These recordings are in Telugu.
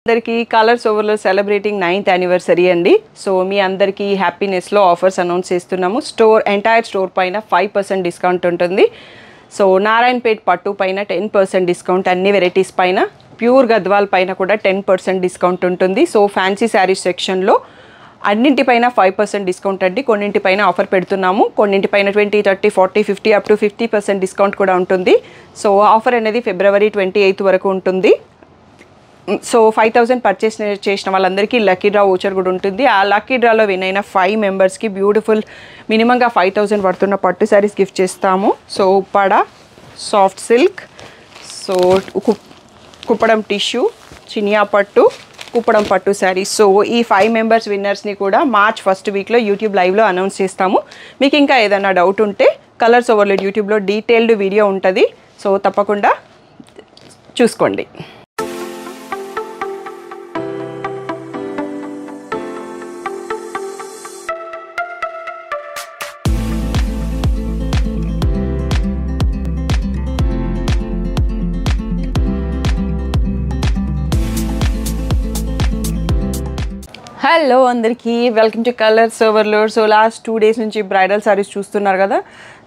అందరికీ కలర్స్ ఓవర్లో సెలబ్రేటింగ్ 9th యానివర్సరీ అండి. సో మీ అందరికీ హ్యాపీనెస్లో ఆఫర్స్ అనౌన్స్ చేస్తున్నాము. ఎంటైర్ స్టోర్ పైన 5% డిస్కౌంట్ ఉంటుంది. సో నారాయణపేట్ పట్టు పైన 10% డిస్కౌంట్, అన్ని వెరైటీస్ పైన. ప్యూర్ గద్వాల్ పైన కూడా 10% డిస్కౌంట్ ఉంటుంది. సో ఫ్యాన్సీ శారీస్ సెక్షన్లో అన్నింటిపైన 5% డిస్కౌంట్ అండి. కొన్నింటిపైన ఆఫర్ పెడుతున్నాము, కొన్నింటిపైన 20, 30, 40, 50 అప్ టు 50% డిస్కౌంట్ కూడా ఉంటుంది. సో ఆఫర్ అనేది ఫిబ్రవరి 28 వరకు ఉంటుంది. సో 5000 పర్చేస్ చేసిన వాళ్ళందరికీ లక్కీ డ్రా ఓచర్ కూడా ఉంటుంది. ఆ లక్కీ డ్రాలో విన్ అయిన 5 మెంబర్స్కి బ్యూటిఫుల్ మినిమంగా 5000 పడుతున్న పట్టు శారీస్ గిఫ్ట్ చేస్తాము. So Uppada soft silk, so Kuppadam tissue, Chiniya పట్టు, కుప్పడం పట్టు శారీస్. సో ఈ 5 మెంబర్స్ విన్నర్స్ని కూడా మార్చ్ ఫస్ట్ వీక్లో యూట్యూబ్ లైవ్లో అనౌన్స్ చేస్తాము. మీకు ఇంకా ఏదైనా డౌట్ ఉంటే కలర్స్ ఓవర్లోడ్ యూట్యూబ్లో డీటెయిల్డ్ వీడియో ఉంటుంది. సో తప్పకుండా చూసుకోండి. హలో అందరికీ, welcome to colours overload. So last 2 days నుంచి బ్రైడల్ శారీస్ చూస్తున్నారు కదా.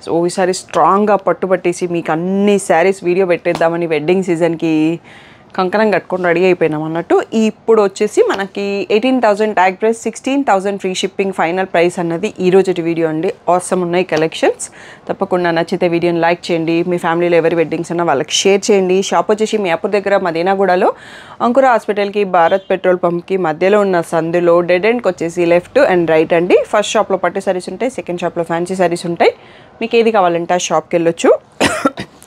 సో ఈ శారీ స్ట్రాంగ్గా పట్టుబట్టేసి మీకు అన్ని శారీస్ వీడియో పెట్టేద్దామని వెడ్డింగ్ సీజన్కి కంకణం కట్టుకొని రెడీ అయిపోయినాం అన్నట్టు. ఇప్పుడు వచ్చేసి మనకి 18,000 tag price, 16,000 free shipping final price అన్నది ఈరోజు వీడియో అండి. ఆసమ్ ఉన్నాయి కలెక్షన్స్. తప్పకుండా నచ్చితే వీడియోని లైక్ చేయండి. మీ ఫ్యామిలీలో ఎవరి వెడ్డింగ్స్ అన్నా వాళ్ళకి షేర్ చేయండి. షాప్ వచ్చేసి మియాపూర్ దగ్గర మదీనాగూడలో అంకుర హాస్పిటల్కి భారత్ పెట్రోల్ పంప్కి మధ్యలో ఉన్న సందులో డెడ్ ఎండ్కి వచ్చేసి లెఫ్ట్ అండ్ రైట్ అండి. ఫస్ట్ షాప్లో పట్టు శారీస్ ఉంటాయి, సెకండ్ షాప్లో ఫ్యాన్సీ శారీస్ ఉంటాయి. మీకు ఏది కావాలంటే ఆ షాప్కి వెళ్ళొచ్చు.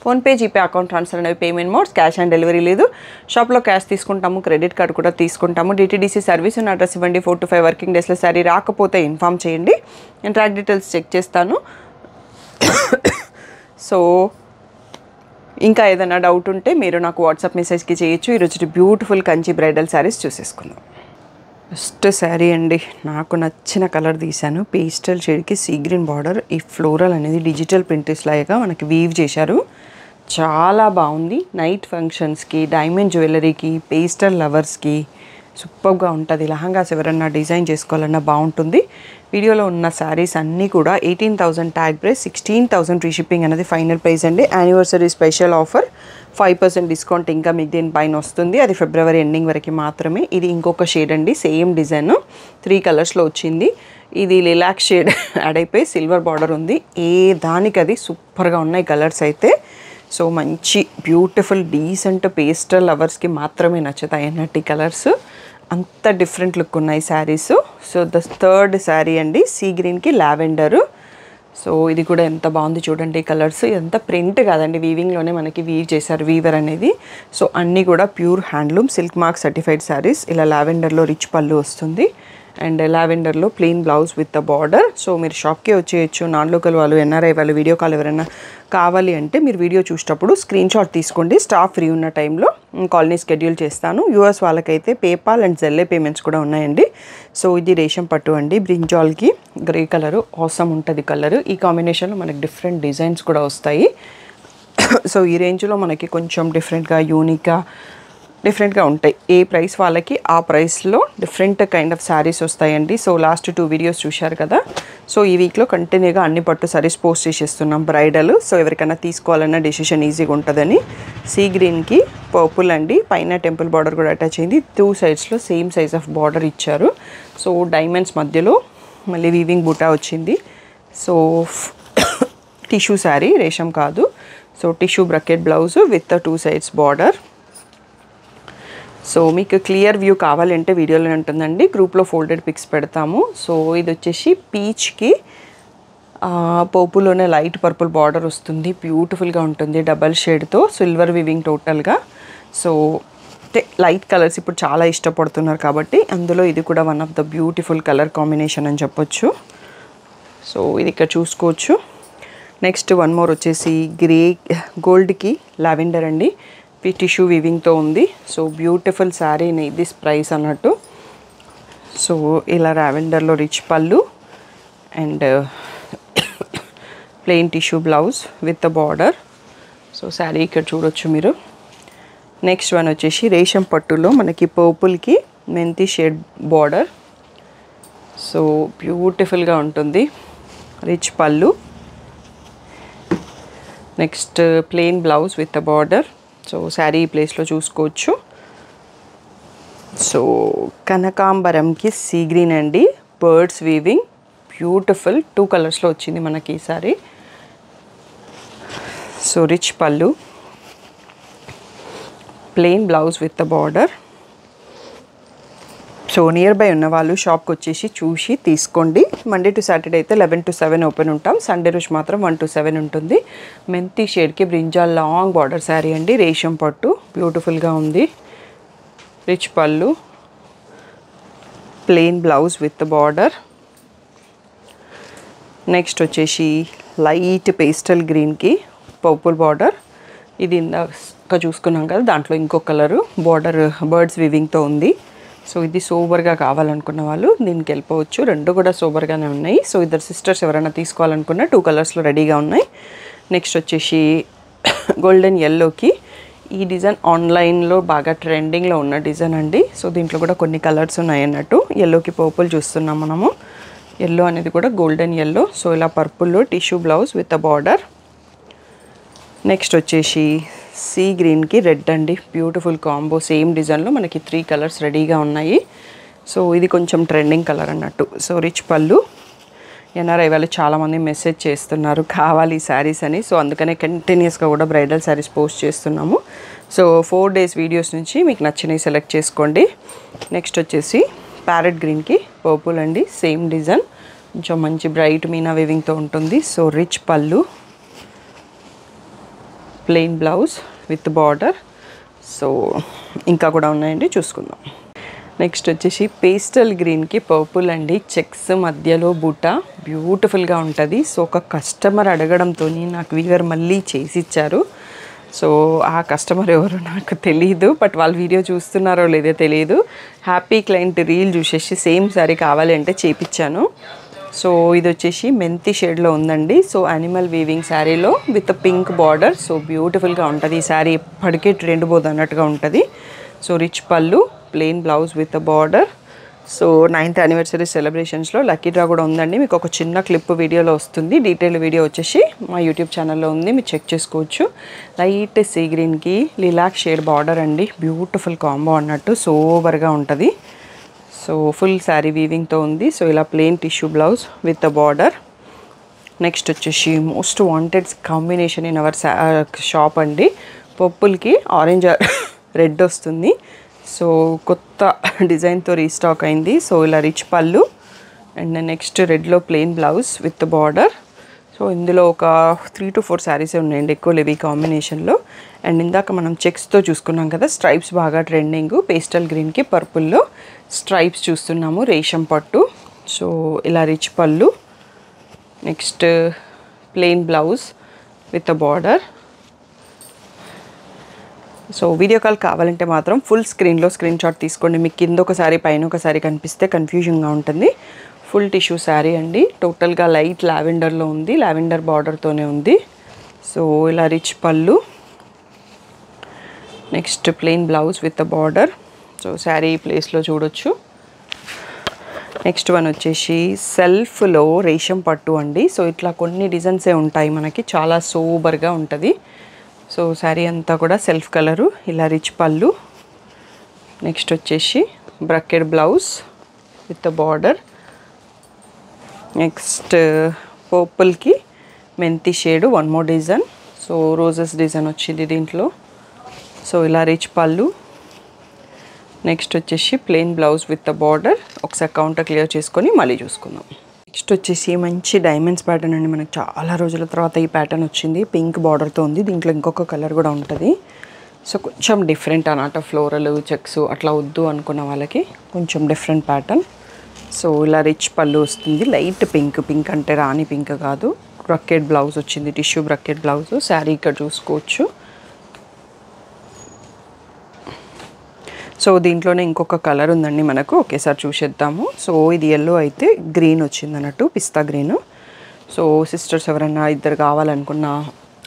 ఫోన్పే, జీపే, అకౌంట్ ట్రాన్స్ఫర్ అనేవి payment modes. Cash on delivery లేదు. షాప్లో క్యాష్ తీసుకుంటాము, క్రెడిట్ కార్డ్ కూడా తీసుకుంటాము. డిటీడీసీ సర్వీస్ ఉన్న అడ్రస్ ఇవ్వండి. 4 to 5 వర్కింగ్ డేస్లో శారీ రాకపోతే ఇన్ఫామ్ చేయండి. నేను ట్రాక్ డీటెయిల్స్ చెక్ చేస్తాను. సో ఇంకా ఏదైనా డౌట్ ఉంటే మీరు నాకు వాట్సాప్ మెసేజ్కి చేయొచ్చు. ఈరోజు బ్యూటిఫుల్ కంచి బ్రైడల్ శారీస్ చూసేసుకుందాం. ఫస్ట్ శారీ అండి, నాకు నచ్చిన కలర్ తీశాను. పేస్టల్ షేడ్కి సీ గ్రీన్ బార్డర్. ఈ ఫ్లోరల్ అనేది డిజిటల్ ప్రింటెస్ లాగా మనకి వీవ్ చేశారు. చాలా బాగుంది. నైట్ ఫంక్షన్స్కి, డైమండ్ జ్యువెలరీకి, పేస్టల్ లవర్స్కి సూపర్గా ఉంటుంది. లహంగాస్ ఎవరన్నా డిజైన్ చేసుకోవాలన్నా బాగుంటుంది. వీడియోలో ఉన్న శారీస్ అన్నీ కూడా 18,000 ట్యాగ్ ప్రైస్, 16,000 ఫ్రీ షిప్పింగ్ అనేది ఫైనల్ ప్రైస్ అండి. యానివర్సరీ స్పెషల్ ఆఫర్ 5% డిస్కౌంట్ ఇంకా మీకు దీనిపైన వస్తుంది. అది ఫిబ్రవరి ఎండింగ్ వరకు మాత్రమే. ఇది ఇంకొక షేడ్ అండి, సేమ్ డిజైన్ 3 కలర్స్లో వచ్చింది. ఇది లిలాక్ షేడ్ యాడ్ అయిపోయి సిల్వర్ బార్డర్ ఉంది. ఏ దానికి అది సూపర్గా ఉన్నాయి కలర్స్ అయితే. సో మంచి బ్యూటిఫుల్ డీసెంట్ పేస్టల్ లవర్స్కి మాత్రమే నచ్చుతాయి అన్నట్టు ఈ కలర్స్. అంత డిఫరెంట్ లుక్ ఉన్నాయి saris. So the third sari అండి, సీ గ్రీన్కి లావెండరు. సో ఇది కూడా ఎంత బాగుంది చూడండి కలర్స్. ఇదంతా ప్రింట్ కాదండి, వీవింగ్లోనే మనకి వీవ్ చేశారు వీవర్ అనేది. సో అన్నీ కూడా pure handloom silk mark certified saris. ఇలా లావెండర్లో రిచ్ పళ్ళు వస్తుంది అండ్ లావెండర్లో plain blouse with the border. So మీరు షాప్కి వచ్చేయచ్చు. నాన్ లోకల్ వాళ్ళు, ఎన్ఆర్ఐ వాళ్ళు, వీడియో కాల్ ఎవరైనా కావాలి అంటే మీరు వీడియో చూసేటప్పుడు స్క్రీన్ షాట్ తీసుకోండి. స్టాఫ్ ఫ్రీ ఉన్న టైంలో కాల్ని షెడ్యూల్ చేస్తాను. యూఎస్ వాళ్ళకైతే పేపాల్ అండ్ జెల్లే పేమెంట్స్ కూడా ఉన్నాయండి. సో ఇది రేషం పట్టు అండి, బ్రింజాల్కి గ్రే కలరు. ఆసమ్ ఉంటుంది కలరు. ఈ కాంబినేషన్లో మనకి డిఫరెంట్ డిజైన్స్ కూడా వస్తాయి. సో ఈ రేంజ్లో మనకి కొంచెం డిఫరెంట్గా డిఫరెంట్గా ఉంటాయి. ఏ ప్రైస్ వాళ్ళకి ఆ ప్రైస్లో డిఫరెంట్ కైండ్ ఆఫ్ శారీస్ వస్తాయండి. సో లాస్ట్ 2 వీడియోస్ చూశారు కదా. సో ఈ వీక్లో కంటిన్యూగా అన్ని పట్టు శారీస్ పోస్ట్ చేసేస్తున్నాం బ్రైడల్. సో ఎవరికైనా తీసుకోవాలన్నా డెసిషన్ ఈజీగా ఉంటుందని. సీ గ్రీన్కి పర్పుల్ అండి, పైన టెంపుల్ బార్డర్ కూడా అటాచ్ అయింది. 2 సైడ్స్లో సేమ్ సైజ్ ఆఫ్ బార్డర్ ఇచ్చారు. సో డైమండ్స్ మధ్యలో మళ్ళీ వీవింగ్ బూటా వచ్చింది. సో టిష్యూ శారీ, రేషం కాదు. So tissue bracket blouse with 2 sides border. So మీకు క్లియర్ వ్యూ కావాలంటే వీడియోలో ఉంటుందండి, గ్రూప్లో ఫోల్డెడ్ పిక్స్ పెడతాము. సో ఇది వచ్చేసి పీచ్కి పర్పుల్లోనే లైట్ పర్పుల్ బార్డర్ వస్తుంది. బ్యూటిఫుల్గా ఉంటుంది డబల్ షేడ్తో, సిల్వర్ వివింగ్ టోటల్గా. సో లైట్ కలర్స్ ఇప్పుడు చాలా ఇష్టపడుతున్నారు కాబట్టి అందులో ఇది కూడా one of the beautiful colour combination అని చెప్పొచ్చు. సో ఇది ఇక్కడ చూసుకోవచ్చు. నెక్స్ట్ వన్ మోర్ వచ్చేసి గ్రే గోల్డ్కి లావెండర్ అండి, టిష్యూ వీవింగ్తో ఉంది. So beautiful sari, this price అన్నట్టు. సో ఇలా లావెండర్లో rich pallu and plain tissue blouse with the border. So sari ఇక్కడ చూడొచ్చు మీరు. నెక్స్ట్ వన్ వచ్చేసి రేషం పట్టులో మనకి పర్పుల్కి మెంతి షేడ్ బార్డర్. సో బ్యూటిఫుల్గా ఉంటుంది. Rich pallu. Next plain blouse with border. So sari ఈ ప్లేస్లో చూసుకోవచ్చు. సో కనకాంబరంకి సీ గ్రీన్ అండి, బర్డ్స్ వీవింగ్, బ్యూటిఫుల్ 2 కలర్స్లో వచ్చింది మనకి ఈ sorry. So rich pallu, plain blouse with border. So near by ఉన్న వాళ్ళు షాప్కి వచ్చేసి చూసి తీసుకోండి. మండే టు సాటర్డే అయితే 11 to 7 ఓపెన్ ఉంటాం. సండే రోజు మాత్రం 1 to 7 ఉంటుంది. మెంతి షేడ్కి బ్రింజాల్ లాంగ్ బార్డర్ శారీ అండి, రేషం పట్టు, బ్యూటిఫుల్గా ఉంది. Rich pallu, plain blouse with border. Next వచ్చేసి లైట్ పేస్టల్ గ్రీన్కి పర్పుల్ బార్డర్. ఇది ఇందాక చూసుకున్నాం కదా, దాంట్లో ఇంకో కలరు బార్డర్ బర్డ్స్ వివింగ్తో ఉంది. సో ఇది సోబర్గా కావాలనుకున్న వాళ్ళు దీనికి వెళ్ళిపోవచ్చు. 2 కూడా సోబర్గానే ఉన్నాయి. సో ఇద్దరు సిస్టర్స్ ఎవరైనా తీసుకోవాలనుకున్న 2 కలర్స్లో రెడీగా ఉన్నాయి. నెక్స్ట్ వచ్చేసి గోల్డెన్ ఎల్లోకి ఈ డిజైన్ ఆన్లైన్లో బాగా ట్రెండింగ్లో ఉన్న డిజైన్ అండి. సో దీంట్లో కూడా కొన్ని కలర్స్ ఉన్నాయి అన్నట్టు. ఎల్లోకి పర్పుల్ చూస్తున్నాం మనము. ఎల్లో అనేది కూడా గోల్డెన్ ఎల్లో. సో ఇలా పర్పుల్లో tissue blouse with a border. Next వచ్చేసి సీ గ్రీన్కి రెడ్ అండి, బ్యూటిఫుల్ కాంబో. సేమ్ డిజైన్లో మనకి 3 కలర్స్ రెడీగా ఉన్నాయి. సో ఇది కొంచెం ట్రెండింగ్ కలర్ అన్నట్టు. So rich pallu. ఎన్ఆర్ఐ వాళ్ళు చాలామంది మెసేజ్ చేస్తున్నారు కావాలి శారీస్ అని. సో అందుకనే కంటిన్యూస్గా కూడా బ్రైడల్ శారీస్ పోస్ట్ చేస్తున్నాము. సో 4 days వీడియోస్ నుంచి మీకు నచ్చినవి సెలెక్ట్ చేసుకోండి. నెక్స్ట్ వచ్చేసి ప్యారెట్ గ్రీన్కి పర్పుల్ అండి, సేమ్ డిజైన్, కొంచెం మంచి బ్రైట్ మీనా వీవింగ్తో ఉంటుంది. So rich pallu, plain blouse with border. So ఇంకా కూడా ఉన్నాయండి, చూసుకుందాం. నెక్స్ట్ వచ్చేసి పేస్టల్ గ్రీన్కి పర్పుల్ అండి, చెక్స్ మధ్యలో బుట్ట, బ్యూటిఫుల్గా ఉంటుంది. సో ఒక కస్టమర్ అడగడంతో నాకు వీవర్ మళ్ళీ చేసి ఇచ్చారు. సో ఆ కస్టమర్ ఎవరో నాకు తెలియదు, బట్ వాళ్ళు వీడియో చూస్తున్నారో లేదో తెలియదు. హ్యాపీ క్లయింట్ రీల్ చూసేసి సేమ్ శారీ కావాలి అంటే చేపించాను. సో ఇది వచ్చేసి మెంతి షేడ్లో ఉందండి. సో యానిమల్ వీవింగ్ శారీలో విత్ పింక్ బార్డర్. సో బ్యూటిఫుల్గా ఉంటుంది ఈ శారీ, ఎప్పటికీ ట్రెండ్ పోదు అన్నట్టుగా ఉంటుంది. So rich pallu, plain blouse with border. So 9th anniversary సెలబ్రేషన్స్లో లక్కీ డ్రా కూడా ఉందండి. మీకు ఒక చిన్న క్లిప్ వీడియోలో వస్తుంది. డీటెయిల్ వీడియో వచ్చేసి మా యూట్యూబ్ ఛానల్లో ఉంది, మీరు చెక్ చేసుకోవచ్చు. లైట్ సీ గ్రీన్కి లిలాక్ షేడ్ బార్డర్ అండి, బ్యూటిఫుల్ కాంబో అన్నట్టు, సోబర్గా ఉంటుంది. సో ఫుల్ శారీ వీవింగ్తో ఉంది. సో ఇలా plain tissue blouse with a border. Next వచ్చేసి most wanted combination in our shop అండి, పర్పుల్కి ఆరెంజ్ రెడ్ వస్తుంది. సో కొత్త డిజైన్తో రీస్టాక్ అయింది. సో ఇలా రిచ్ పళ్ళు అండ్ నెక్స్ట్ రెడ్లో plain blouse with border. So ఇందులో ఒక 3 to 4 శారీసే ఉన్నాయండి, ఎక్కువ లేవు ఈ కాంబినేషన్లో. అండ్ ఇందాక మనం చెక్స్తో చూసుకున్నాం కదా, స్ట్రైప్స్ బాగా ట్రెండింగ్. పేస్టల్ గ్రీన్కి పర్పుల్లో స్ట్రైప్స్ చూస్తున్నాము, రేషం పట్టు. సో ఇలా rich pallu, next plain blouse with a border. So video call కావాలంటే మాత్రం ఫుల్ స్క్రీన్లో స్క్రీన్ షాట్ తీసుకోండి. మీకు కింద ఒకసారి పైన ఒకసారి కనిపిస్తే కన్ఫ్యూజన్గా ఉంటుంది. ఫుల్ టిష్యూ శారీ అండి, టోటల్గా లైట్ లావెండర్లో ఉంది, లావెండర్ బార్డర్తోనే ఉంది. సో ఇలా rich pallu, next plain blouse with a border. So sari ప్లేస్లో చూడొచ్చు. నెక్స్ట్ వన్ వచ్చేసి సెల్ఫ్లో రేషం పట్టు అండి. సో ఇట్లా కొన్ని డిజైన్సే ఉంటాయి మనకి, చాలా సోబర్గా ఉంటుంది. సో శారీ అంతా కూడా సెల్ఫ్ కలరు. ఇలా రిచ్ పళ్ళు, నెక్స్ట్ వచ్చేసి brocade blouse with border. Next పర్పుల్కి మెంతి shade, 1 more design. So roses design వచ్చింది దీంట్లో. సో ఇలా రిచ్ పళ్ళు, నెక్స్ట్ వచ్చేసి ప్లెయిన్ బ్లౌజ్ విత్ బార్డర్. ఒకసారి కౌంటర్ క్లియర్ చేసుకొని మళ్ళీ చూసుకుందాం. నెక్స్ట్ వచ్చేసి మంచి డైమండ్స్ ప్యాటర్న్ అండి, మనకు చాలా రోజుల తర్వాత ఈ ప్యాటర్న్ వచ్చింది, పింక్ బార్డర్తో ఉంది. దీంట్లో ఇంకొక కలర్ కూడా ఉంటుంది. సో కొంచెం డిఫరెంట్ అన్నమాట, ఫ్లోరల్ చెక్స్ అట్లా వద్దు అనుకున్న వాళ్ళకి కొంచెం డిఫరెంట్ ప్యాటర్న్. సో ఇలా రిచ్ పళ్ళు వస్తుంది, లైట్ పింక్, పింక్ అంటే రాణి పింక్ కాదు. బ్రకెట్ బ్లౌజ్ వచ్చింది, టిష్యూ బ్రకెట్ బ్లౌజ్. శారీ ఇక్కడ చూసుకోవచ్చు. సో దీంట్లోనే ఇంకొక కలర్ ఉందండి మనకు, ఒకేసారి చూసేద్దాము. సో ఇది ఎల్లో అయితే గ్రీన్ వచ్చింది అన్నట్టు, పిస్తా గ్రీన్. సో సిస్టర్స్ ఎవరైనా ఇద్దరు కావాలనుకున్న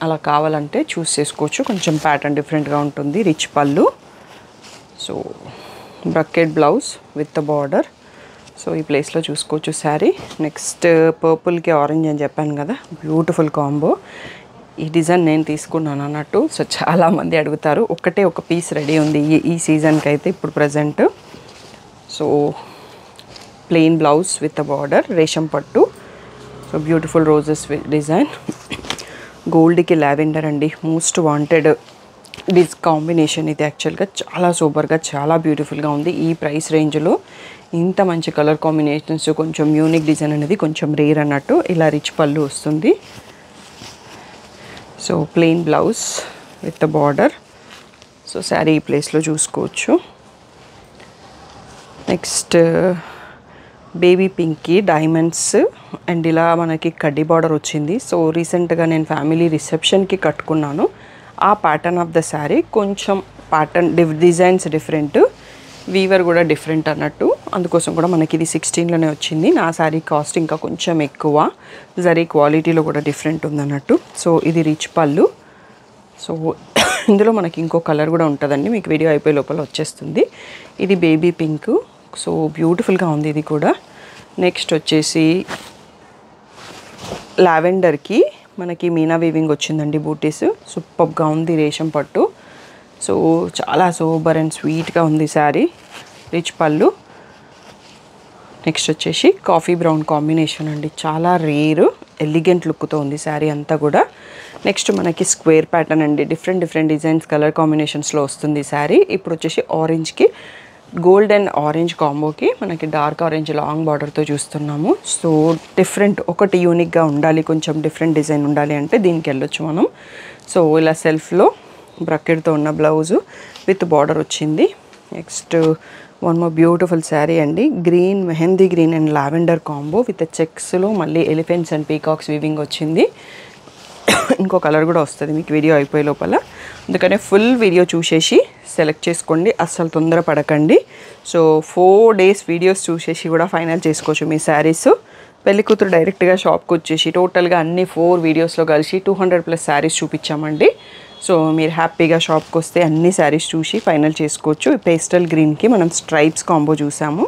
అలా కావాలంటే చూస్ చేసుకోవచ్చు. కొంచెం ప్యాటర్న్ డిఫరెంట్గా ఉంటుంది. Rich pallu, so brocade blouse with the border. So ఈ ప్లేస్లో చూసుకోవచ్చు శారీ. నెక్స్ట్ పర్పుల్కి ఆరెంజ్ అని చెప్పాను కదా, బ్యూటిఫుల్ కాంబో. ఈ డిజైన్ నేను తీసుకున్నాను అన్నట్టు. సో చాలామంది అడుగుతారు. ఒకటే ఒక పీస్ రెడీ ఉంది ఈ సీజన్కి అయితే ఇప్పుడు present. So plain blouse with the border, రేషం పట్టు. So beautiful roses design. గోల్డ్కి లావెండర్ అండి, మోస్ట్ వాంటెడ్ కాంబినేషన్ ఇది. యాక్చువల్గా చాలా సూపర్గా, చాలా బ్యూటిఫుల్గా ఉంది. ఈ ప్రైస్ రేంజ్లో ఇంత మంచి కలర్ కాంబినేషన్స్, కొంచెం యూనిక్ డిజైన్ అనేది కొంచెం రేర్ అన్నట్టు. ఇలా రిచ్ పళ్ళు వస్తుంది. So plain blouse with the border. So sari ఈ ప్లేస్లో చూసుకోవచ్చు. నెక్స్ట్ బేబీ పింక్కి డైమండ్స్ అండ్ ఇలా మనకి కడ్డీ బార్డర్ వచ్చింది. సో రీసెంట్గా నేను ఫ్యామిలీ రిసెప్షన్కి కట్టుకున్నాను. ఆ ప్యాటర్న్ ఆఫ్ ద శారీ కొంచెం ప్యాటర్న్ డిజైన్స్ డిఫరెంట్, వీవర్ కూడా డిఫరెంట్ అన్నట్టు. అందుకోసం కూడా మనకి ఇది 16లోనే వచ్చింది. నా శారీ కాస్ట్ ఇంకా కొంచెం ఎక్కువ, జరీ క్వాలిటీలో కూడా డిఫరెంట్ ఉందన్నట్టు. సో ఇది రిచ్ పళ్ళు. సో ఇందులో మనకి ఇంకో కలర్ కూడా ఉంటుందండి, మీకు వీడియో అయిపోయే లోపల వచ్చేస్తుంది. ఇది బేబీ పింక్. సో బ్యూటిఫుల్గా ఉంది ఇది కూడా. నెక్స్ట్ వచ్చేసి లావెండర్కి మనకి మీనా వీవింగ్ వచ్చిందండి, బూటీస్. సూపర్గా ఉంది, రేషం పట్టు. సో చాలా సూపర్ అండ్ స్వీట్గా ఉంది శారీ. రిచ్ పళ్ళు. నెక్స్ట్ వచ్చేసి కాఫీ బ్రౌన్ కాంబినేషన్ అండి, చాలా రేర్ ఎలిగెంట్ లుక్తో ఉంది శారీ అంతా కూడా. నెక్స్ట్ మనకి స్క్వేర్ ప్యాటర్న్ అండి, డిఫరెంట్ డిజైన్స్ కలర్ కాంబినేషన్స్లో వస్తుంది శారీ. ఇప్పుడు వచ్చేసి ఆరెంజ్కి గోల్డ్ అండ్ ఆరెంజ్ కాంబోకి మనకి డార్క్ ఆరెంజ్ లాంగ్ బార్డర్తో చూస్తున్నాము. సో డిఫరెంట్, ఒకటి యూనిక్గా ఉండాలి, కొంచెం డిఫరెంట్ డిజైన్ ఉండాలి అంటే దీనికి వెళ్ళొచ్చు మనం. సో ఇలా సెల్ఫ్లో బ్రకెట్తో ఉన్న బ్లౌజు విత్ బార్డర్ వచ్చింది. Next one more beautiful sari అండి, green, mehendi green and lavender combo with చెక్స్లో మళ్ళీ ఎలిఫెంట్స్ అండ్ పీకాక్స్ వీవింగ్ వచ్చింది. ఇంకో కలర్ కూడా వస్తుంది మీకు వీడియో అయిపోయే లోపల. అందుకనే ఫుల్ వీడియో చూసేసి సెలెక్ట్ చేసుకోండి, అస్సలు తొందర పడకండి. సో 4 days వీడియోస్ చూసేసి కూడా ఫైనల్ చేసుకోవచ్చు మీ శారీస్. పెళ్లి కూతురు డైరెక్ట్గా షాప్కి వచ్చేసి టోటల్గా అన్ని 4 వీడియోస్లో కలిసి 200+ శారీస్ చూపించామండి. సో మీరు హ్యాపీగా షాప్కి వస్తే అన్ని శారీస్ చూసి ఫైనల్ చేసుకోవచ్చు. పేస్టల్ గ్రీన్కి మనం స్ట్రైప్స్ కాంబో చూసాము.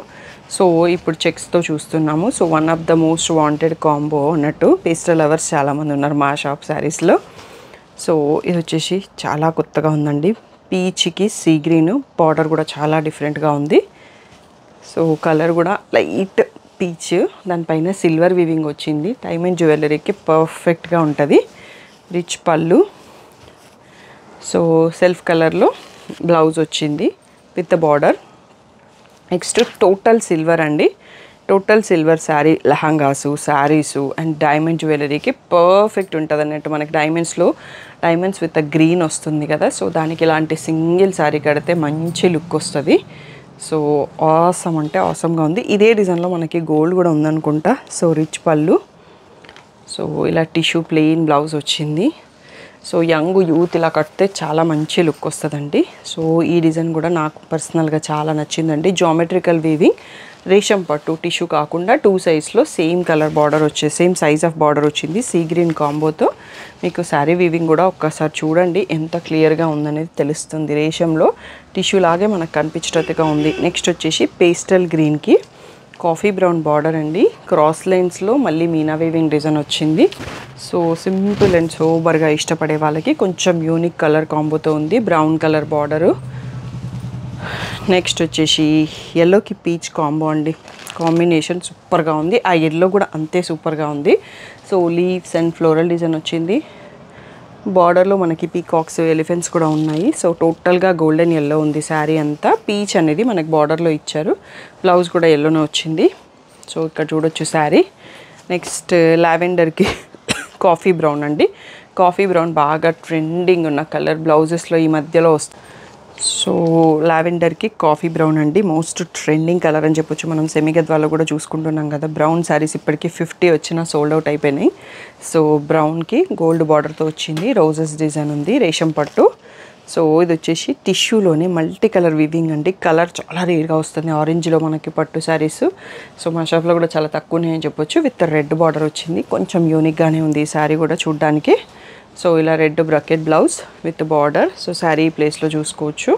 సో ఇప్పుడు చెక్స్తో చూస్తున్నాము. So one of the most wanted combo అన్నట్టు. పేస్టల్ లవర్స్ చాలామంది ఉన్నారు మా షాప్ శారీస్లో. సో ఇది వచ్చేసి చాలా కొత్తగా ఉందండి, పీచ్కి సీ గ్రీన్, బార్డర్ కూడా చాలా డిఫరెంట్గా ఉంది. సో కలర్ కూడా లైట్ పీచ్, దానిపైన సిల్వర్ వీవింగ్ వచ్చింది. డైమండ్ జ్యువెలరీకి పర్ఫెక్ట్గా ఉంటుంది. రిచ్ పళ్ళు. సో సెల్ఫ్ కలర్లో బ్లౌజ్ వచ్చింది with border. Next total silver అండి, total silver sari, lehengas, saris and diamond జ్యువెలరీకి పర్ఫెక్ట్ ఉంటుంది అన్నట్టు. మనకి డైమండ్స్ విత్ గ్రీన్ వస్తుంది కదా, సో దానికి ఇలాంటి సింగిల్ శారీ కడితే మంచి లుక్ వస్తుంది. సో ఆసమ్ అంటే ఆసమ్గా ఉంది. ఇదే డిజైన్లో మనకి గోల్డ్ కూడా ఉందనుకుంటా. So rich pallu. సో ఇలా టిష్యూ ప్లెయిన్ బ్లౌజ్ వచ్చింది. సో యంగ్ యూత్ ఇలా కడితే చాలా మంచి లుక్ వస్తుందండి. సో ఈ డిజైన్ కూడా నాకు పర్సనల్గా చాలా నచ్చిందండి. జామెట్రికల్ వీవింగ్, రేషం పట్టు, టిష్యూ కాకుండా 2 సైజ్లో సేమ్ కలర్ బార్డర్ వచ్చేసి సేమ్ సైజ్ ఆఫ్ బార్డర్ వచ్చింది సీ గ్రీన్ కాంబోతో. మీకు శారీ వీవింగ్ కూడా ఒక్కసారి చూడండి ఎంత క్లియర్గా ఉందనేది తెలుస్తుంది. రేషంలో టిష్యూ లాగే మనకు కనిపించేటట్టుగా ఉంది. నెక్స్ట్ వచ్చేసి పేస్టల్ గ్రీన్కి కాఫీ బ్రౌన్ బార్డర్ అండి, క్రాస్ లైన్స్లో మళ్ళీ మీనా వీవింగ్ డిజైన్ వచ్చింది. సో సింపుల్ అండ్ సోబర్గా ఇష్టపడే వాళ్ళకి కొంచెం యూనిక్ కలర్ కాంబోతో ఉంది. Brown colour border. నెక్స్ట్ వచ్చేసి ఎల్లోకి పీచ్ కాంబో అండి, కాంబినేషన్ సూపర్గా ఉంది. ఆ ఎల్లో కూడా అంతే సూపర్గా ఉంది. So leaves and floral design వచ్చింది. బార్డర్లో మనకి పీకాక్స్, ఎలిఫెంట్స్ కూడా ఉన్నాయి. సో టోటల్గా గోల్డెన్ ఎల్లో ఉంది శారీ అంతా. పీచ్ అనేది మనకి బార్డర్లో ఇచ్చారు. బ్లౌజ్ కూడా ఎల్లోనే వచ్చింది. సో ఇక్కడ చూడొచ్చు శారీ. నెక్స్ట్ లావెండర్కి కాఫీ బ్రౌన్ అండి, కాఫీ బ్రౌన్ బాగా ట్రెండింగ్ ఉన్న కలర్ బ్లౌజెస్లో ఈ మధ్యలో వస్తుంది. సో లావెండర్కి కాఫీ బ్రౌన్ అండి, మోస్ట్ ట్రెండింగ్ కలర్ అని చెప్పొచ్చు. మనం సెమీ గద్వాలో కూడా చూసుకుంటున్నాం కదా, బ్రౌన్ శారీస్ ఇప్పటికీ 50 వచ్చినా సోల్డ్ అవుట్ అయిపోయినాయి. సో బ్రౌన్కి గోల్డ్ బార్డర్తో వచ్చింది, రోజెస్ డిజైన్ ఉంది, రేషం పట్టు. సో ఇది వచ్చేసి టిష్యూలోనే మల్టీ కలర్ వీవింగ్ అండి, కలర్ చాలా రేర్గా వస్తుంది ఆరెంజ్లో మనకి పట్టు శారీస్. సో మా షాప్లో కూడా చాలా తక్కువనే అని చెప్పొచ్చు. విత్ రెడ్ బార్డర్ వచ్చింది, కొంచెం యూనిక్గానే ఉంది ఈ శారీ కూడా చూడ్డానికి. సో ఇలా red bracket blouse with border. So sari ప్లేస్లో చూసుకోవచ్చు.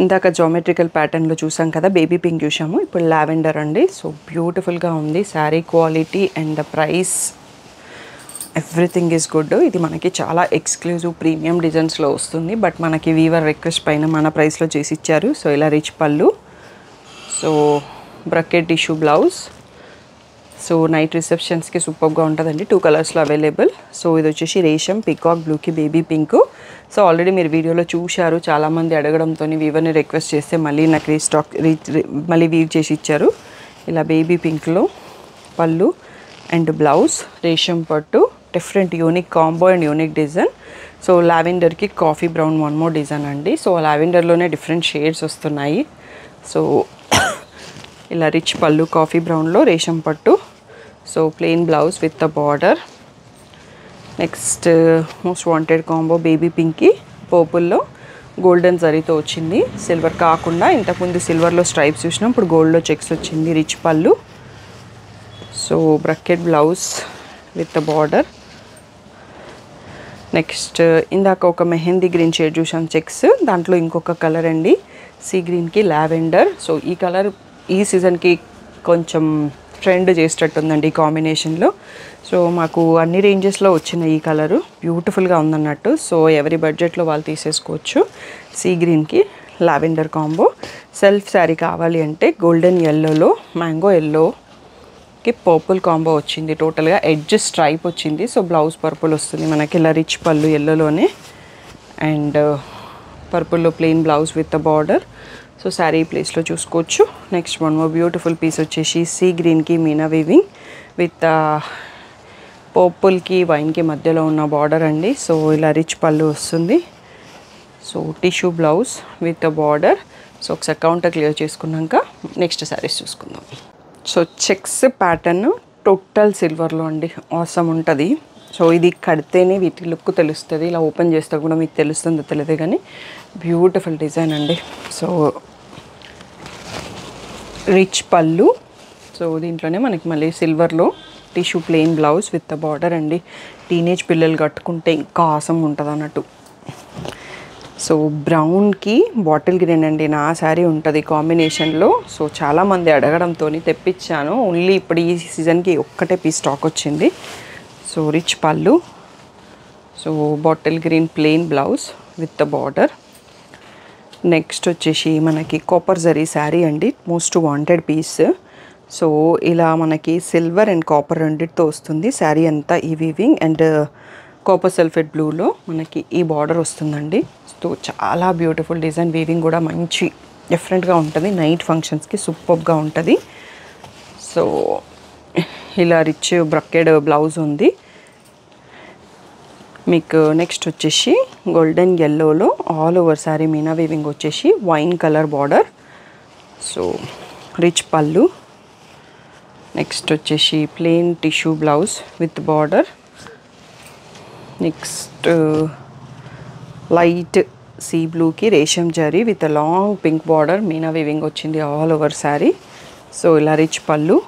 ఇందాక జామెట్రికల్ ప్యాటర్న్లో చూసాం కదా, బేబీ పింక్ చూసాము, ఇప్పుడు లావెండర్ అండి. సో బ్యూటిఫుల్గా ఉంది sari quality and the price, everything is good. ఇది మనకి చాలా ఎక్స్క్లూజివ్ ప్రీమియం డిజైన్స్లో వస్తుంది, బట్ మనకి వీవర్ రిక్వెస్ట్ పైన మన ప్రైస్లో చేసి ఇచ్చారు. సో ఇలా rich pallu, so brocade tissue blouse. So night రిసెప్షన్స్కి సూపర్గా ఉంటుందండి. 2 కలర్స్లో అవైలబుల్. సో ఇది వచ్చేసి రేషం పికాక్ బ్లూకి బేబీ పింక్. సో ఆల్రెడీ మీరు వీడియోలో చూశారు, చాలామంది అడగడంతో వీవర్ని రిక్వెస్ట్ చేస్తే మళ్ళీ నాకు మళ్ళీ వీవ్ చేసి ఇచ్చారు. ఇలా బేబీ పింక్లో పళ్ళు అండ్ బ్లౌజ్, రేషం పట్టు, different unique combo and unique design. So లావెండర్కి coffee brown one more design అండి. సో లావెండర్లోనే డిఫరెంట్ షేడ్స్ వస్తున్నాయి. సో ఇలా రిచ్ పళ్ళు కాఫీ బ్రౌన్లో రేషం పట్టు. So plain blouse with the border. Next most wanted combo baby పింక్కి పర్పుల్లో గోల్డెన్ జరీతో వచ్చింది, సిల్వర్ కాకుండా. ఇంతకుముందు సిల్వర్లో స్ట్రైప్స్ చూసినాం, ఇప్పుడు గోల్డ్లో చెక్స్ వచ్చింది. Rich pallu, so brocade blouse with the border. Next ఇందాక ఒక మెహందీ గ్రీన్ షేడ్ చూసాం చెక్స్, దాంట్లో ఇంకొక కలర్ అండి సీ గ్రీన్కి లావెండర్. సో ఈ కలర్ ఈ సీజన్కి కొంచెం ట్రెండ్ చేసేటట్టుందండి ఈ కాంబినేషన్లో. సో మాకు అన్ని రేంజెస్లో వచ్చిన ఈ కలరు బ్యూటిఫుల్గా ఉందన్నట్టు. సో ఎవరి బడ్జెట్లో వాళ్ళు తీసేసుకోవచ్చు. సీ గ్రీన్కి లావెండర్ కాంబో. సెల్ఫ్ శారీ కావాలి అంటే గోల్డెన్ ఎల్లోలో మ్యాంగో ఎల్లోకి పర్పుల్ కాంబో వచ్చింది. టోటల్గా ఎడ్జ్ స్ట్రైప్ వచ్చింది. సో బ్లౌజ్ పర్పుల్ వస్తుంది మనకి. ఇలా రిచ్ పళ్ళు ఎల్లోలోనే అండ్ పర్పుల్లో plain blouse with the border. So sari ప్లేస్లో చూసుకోవచ్చు. Next one more beautiful piece వచ్చేసి సీ గ్రీన్కి మీనా వీవింగ్ విత్ పర్పుల్కి వైన్కి మధ్యలో ఉన్న బార్డర్ అండి. సో ఇలా రిచ్ పళ్ళు వస్తుంది. So tissue blouse with the border. So ఒకసారి కౌంటర్ క్లియర్ చేసుకున్నాక నెక్స్ట్ శారీస్ చూసుకుందాం. సో చెక్స్ ప్యాటర్న్ టోటల్ సిల్వర్లో అండి, ఆసమ్ ఉంటుంది. సో ఇది కడితేనే వీటి లుక్ తెలుస్తుంది, ఇలా ఓపెన్ చేస్తే కూడా మీకు తెలుస్తుందో తెలియదు కానీ బ్యూటిఫుల్ డిజైన్ అండి. So rich pallu. సో దీంట్లోనే మనకి మళ్ళీ సిల్వర్లో tissue plain blouse with the border అండి. టీనేజ్ పిల్లలు కట్టుకుంటే ఇంకా ఆసమ్ ఉంటుంది అన్నట్టు. సో బ్రౌన్కి బాటిల్ గ్రీన్ అండి నా శారీ ఉంటుంది కాంబినేషన్లో. సో చాలామంది అడగడంతో తెప్పించాను. ఓన్లీ ఇప్పుడు ఈ సీజన్కి ఒక్కటే పీస్ స్టాక్ వచ్చింది. So rich pallu, so bottle green plain blouse with the border. Next వచ్చేసి మనకి కాపర్ జరీ శారీ అండి, మోస్ట్ వాంటెడ్ పీస్. సో ఇలా మనకి సిల్వర్ అండ్ కాపర్ రెండిటితో వస్తుంది శారీ అంతా. ఈ వీవింగ్ అండ్ కాపర్ సల్ఫేట్ బ్లూలో మనకి ఈ బార్డర్ వస్తుందండి. సో చాలా బ్యూటిఫుల్ డిజైన్. వీవింగ్ కూడా మంచి డిఫరెంట్గా ఉంటుంది, నైట్ ఫంక్షన్స్కి సూపర్గా ఉంటుంది. సో ఇలా రిచ్ బ్రకెడ్ బ్లౌజ్ ఉంది మీకు. నెక్స్ట్ వచ్చేసి గోల్డెన్ ఎల్లోలో all over sari meena weaving వచ్చేసి wine colour border. So rich pallu. Next వచ్చేసి plain tissue blouse with border. Next light sea బ్లూకి రేషం జరీ with long pink border meena weaving వచ్చింది ఆల్ ఓవర్ శారీ. సో ఇలా rich pallu,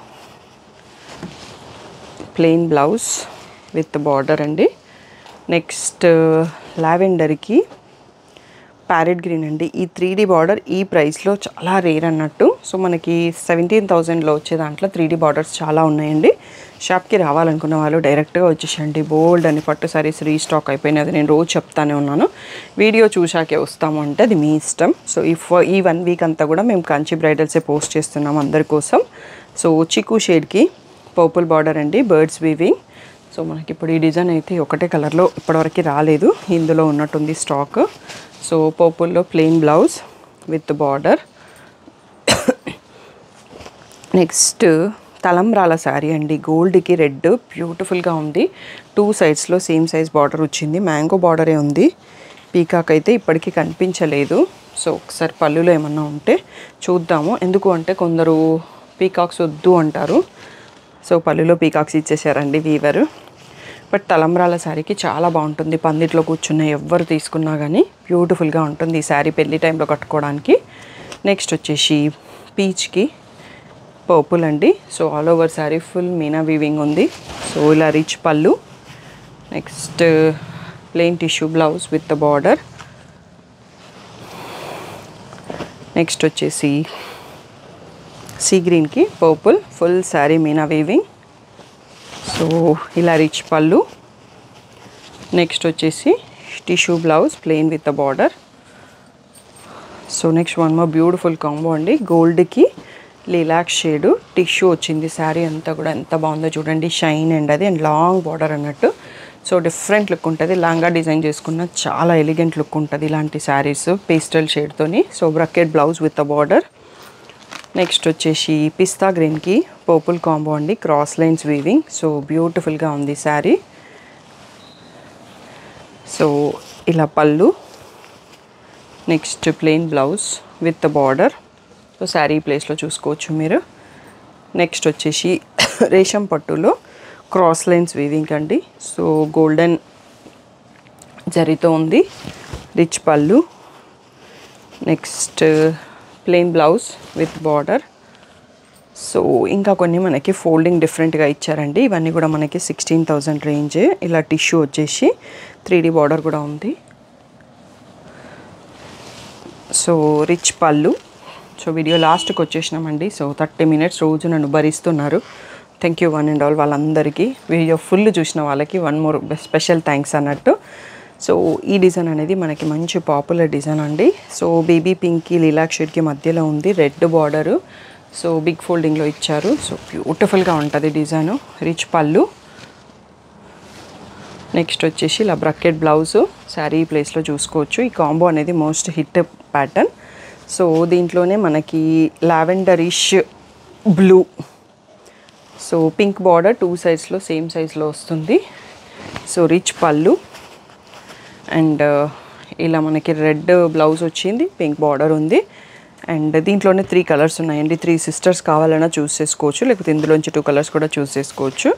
plain blouse with border అండి. నెక్స్ట్ లావెండర్కి ప్యారెట్ గ్రీన్ అండి. ఈ 3D బార్డర్ ఈ ప్రైస్లో చాలా రేర్ అన్నట్టు. సో మనకి 17,000లో వచ్చే దాంట్లో 3D బార్డర్స్ చాలా ఉన్నాయండి. షాప్కి రావాలనుకున్న వాళ్ళు డైరెక్ట్గా వచ్చేసండి. బోల్డ్ అని పట్టు సారీస్ రీస్టాక్ అయిపోయినాయి, అది నేను రోజు చెప్తానే ఉన్నాను. వీడియో చూశాకే వస్తాము అంటే అది మీ ఇష్టం. సో ఈ 1 వీక్ అంతా కూడా మేము కంచి బ్రైడల్సే పోస్ట్ చేస్తున్నాం అందరి కోసం. సో చిక్కు షేడ్కి పర్పుల్ బార్డర్ అండి, బర్డ్స్ వీవింగ్. సో మనకి ఇప్పుడు ఈ డిజైన్ అయితే ఒకటే కలర్లో ఇప్పటివరకు రాలేదు, ఇందులో ఉన్నట్టుంది స్టాక్. సో పర్పుల్లో plain blouse with border. Next తలంబ్రాల శారీ అండి, గోల్డ్కి రెడ్ బ్యూటిఫుల్గా ఉంది. 2 సైడ్స్లో సేమ్ సైజ్ బార్డర్ వచ్చింది, మ్యాంగో బార్డరే ఉంది. పీకాక్ అయితే ఇప్పటికీ కనిపించలేదు. సో ఒకసారి పళ్ళులో ఏమన్నా ఉంటే చూద్దాము. ఎందుకు అంటే కొందరు పీకాక్స్ వద్దు అంటారు. సో పళ్ళులో పీకాక్స్ ఇచ్చేసారండి వీవరు. బట్ తలంబ్రాల శారీకి చాలా బాగుంటుంది, పందిట్లో కూర్చున్న ఎవ్వరు తీసుకున్నా కానీ బ్యూటిఫుల్గా ఉంటుంది ఈ శారీ పెళ్లి టైంలో కట్టుకోవడానికి. నెక్స్ట్ వచ్చేసి పీచ్కి పర్పుల్ అండి. So all over sari full Meena weaving ఉంది. సో ఇలా rich pallu. Next plain tissue blouse with the border. Next వచ్చేసి సీ గ్రీన్కి purple full sari meena weaving. So ఇలా రిచ్ పళ్ళు. నెక్స్ట్ వచ్చేసి tissue blouse plain with the border. So next one more beautiful combo అండి. గోల్డ్కి లిలాక్ షేడు టిష్యూ వచ్చింది. శారీ అంతా కూడా ఎంత బాగుందో చూడండి. షైన్ అండ్ అది అండ్ లాంగ్ బార్డర్ అన్నట్టు. సో డిఫరెంట్ లుక్ ఉంటుంది. లాంగా డిజైన్ చేసుకున్న చాలా ఎలిగెంట్ లుక్ ఉంటుంది ఇలాంటి శారీస్ పేస్టల్ షేడ్తోని. So brocade blouse with the border. Next వచ్చేసి పిస్తా గ్రీన్కి పర్పుల్ కాంబో అండి. Cross lines weaving. సో బ్యూటిఫుల్గా ఉంది శారీ. సో ఇలా pallu. Next plain blouse with the border. So sari ప్లేస్లో చూసుకోవచ్చు మీరు. నెక్స్ట్ వచ్చేసి రేషం పట్టులో క్రాస్ లైన్స్ వీవింగ్ అండి. సో గోల్డెన్ జరీతో ఉంది. Rich pallu. Next plain blouse with border. So ఇంకా కొన్ని మనకి ఫోల్డింగ్ డిఫరెంట్గా ఇచ్చారండి. ఇవన్నీ కూడా మనకి 16,000 రేంజ్. ఇలా టిష్యూ వచ్చేసి 3D బార్డర్ కూడా ఉంది. So rich pallu. So video లాస్ట్కి వచ్చేసినామండి. సో 30 minutes రోజు నన్ను భరిస్తున్నారు. Thank you one and all వాళ్ళందరికీ. వీడియో ఫుల్ చూసిన వాళ్ళకి వన్ మోర్ స్పెషల్ థ్యాంక్స్ అన్నట్టు. సో ఈ డిజైన్ అనేది మనకి మంచి పాపులర్ డిజైన్ అండి. సో బేబీ పింక్కి లిలాక్ షేడ్కి మధ్యలో ఉంది. Red border. సో బిగ్ ఫోల్డింగ్లో ఇచ్చారు. సో బ్యూటిఫుల్గా ఉంటుంది డిజైను. రిచ్ పళ్ళు. నెక్స్ట్ వచ్చేసి ఇలా బ్రకెట్ బ్లౌజు శారీ ప్లేస్లో చూసుకోవచ్చు. ఈ కాంబో అనేది మోస్ట్ హిట్ ప్యాటర్న్. సో దీంట్లోనే మనకి lavenderish blue. So pink border 2 సైడ్స్లో సేమ్ సైజ్లో వస్తుంది. సో రిచ్ పళ్ళు అండ్ ఇలా మనకి రెడ్ బ్లౌజ్ వచ్చింది. పింక్ బార్డర్ ఉంది. అండ్ దీంట్లోనే 3 కలర్స్ ఉన్నాయండి. 3 సిస్టర్స్ కావాలన్నా చూస్ చేసుకోవచ్చు. లేకపోతే ఇందులోంచి 2 కలర్స్ కూడా చూస్ చేసుకోవచ్చు.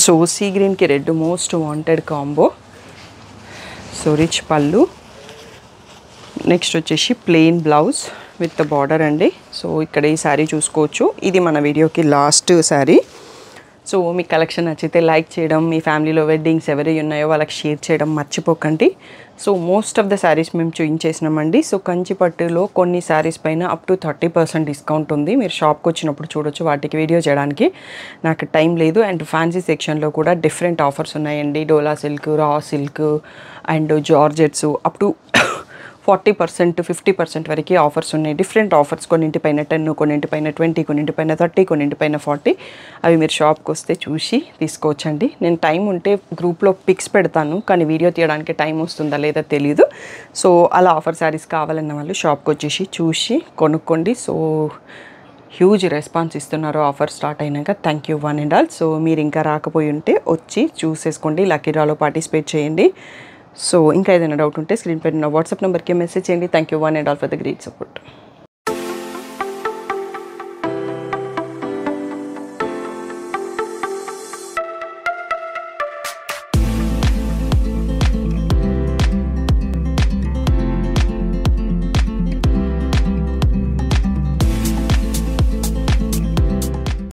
సో సీ గ్రీన్కి red most wanted combo. So rich pallu. Next వచ్చేసి ప్లెయిన్ బ్లౌజ్ విత్ బార్డర్ అండి. సో ఇక్కడ ఈ శారీ చూసుకోవచ్చు. ఇది మన వీడియోకి లాస్ట్ శారీ. సో మీ కలెక్షన్ నచ్చితే లైక్ చేయడం, మీ ఫ్యామిలీలో వెడ్డింగ్స్ ఎవరి ఉన్నాయో వాళ్ళకి షేర్ చేయడం మర్చిపోకండి. So most of the saris మేము చూపించేసినామండి. సో కంచిపట్టులో కొన్ని శారీస్ పైన అప్ టు 30% డిస్కౌంట్ ఉంది. మీరు షాప్కి వచ్చినప్పుడు చూడొచ్చు. వాటికి వీడియో చేయడానికి నాకు టైం లేదు. అండ్ ఫ్యాన్సీ సెక్షన్లో కూడా డిఫరెంట్ ఆఫర్స్ ఉన్నాయండి. Dola silk, raw silk and georgettes up to 40%, 50% వరకు ఆఫర్స్ ఉన్నాయి. Different offers. కొన్నింటిపైన 10, కొన్నింటిపైన 20, కొన్నింటిపైన 30, కొన్నింటిపైన 40. అవి మీరు షాప్కి వస్తే చూసి తీసుకోవచ్చండి. నేను టైం ఉంటే గ్రూప్లో పిక్స్ పెడతాను, కానీ వీడియో తీయడానికి టైం వస్తుందా లేదా తెలీదు. సో అలా ఆఫర్ శారీస్ కావాలన్న వాళ్ళు షాప్కి వచ్చేసి చూసి కొనుక్కోండి. సో హ్యూజ్ రెస్పాన్స్ ఇస్తున్నారు ఆఫర్ స్టార్ట్ అయినాక. Thank you one and all. So మీరు ఇంకా రాకపోయి ఉంటే వచ్చి చూసేసుకోండి. లక్కీ డ్రాలో పార్టిసిపేట్ చేయండి. సో ఇంకా ఏదైనా డౌట్ ఉంటే స్క్రీన్ పైన వాట్సాప్ నెంబర్కి మెసేజ్ చేయండి. Thank you one and all for the great support.